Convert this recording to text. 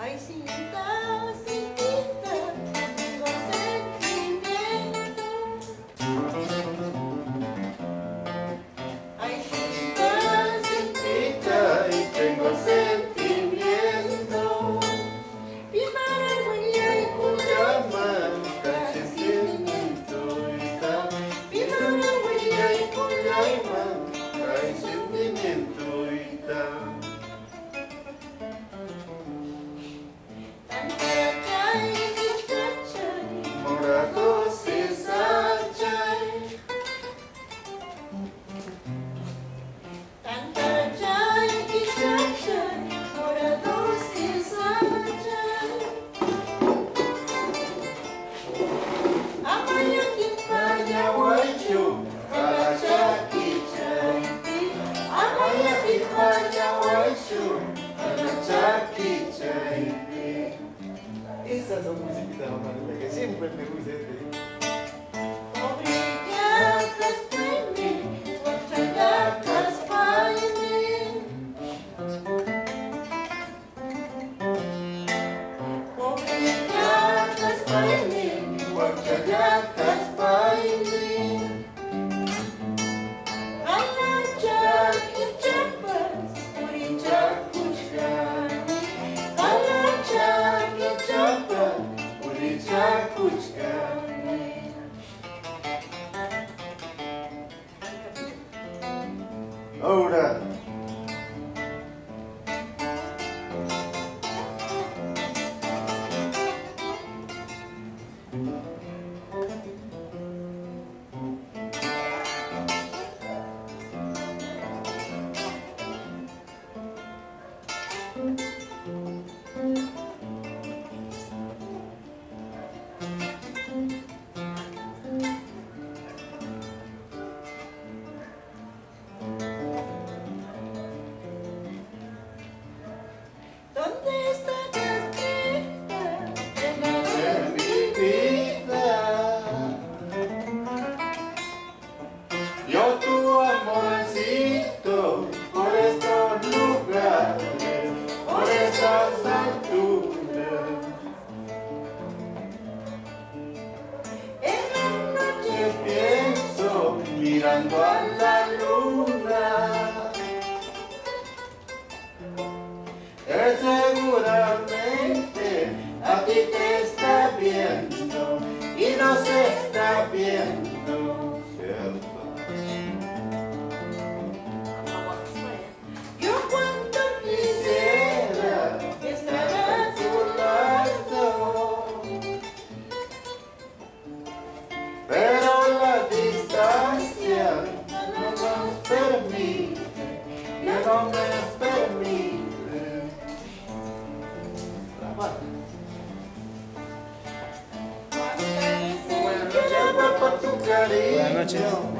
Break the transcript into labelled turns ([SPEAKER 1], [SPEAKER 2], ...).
[SPEAKER 1] Ay, cinta, cintita, tengo sentimiento. Ay, cinta, cintita, y tengo sentimiento. Pimaragüeya y Cuyamanta, sentimiento está. Pimaragüeya y Cuyamanta, sentimiento está. Esas son musiquitas románticas que siempre me gustan. Ahora. ¿Dónde está tu estrella
[SPEAKER 2] de mi vida? Yo tu amorcito por estos lugares, por estas alturas.
[SPEAKER 1] en la noche?
[SPEAKER 2] Pienso mirando a la luna. Seguramente a ti te está viendo y nos está viendo, ¿cierto?
[SPEAKER 1] Yo cuanto
[SPEAKER 2] Quisiera
[SPEAKER 1] estar
[SPEAKER 2] a tu lado, pero la distancia no nos permite, ya no me permite. Buenas noches.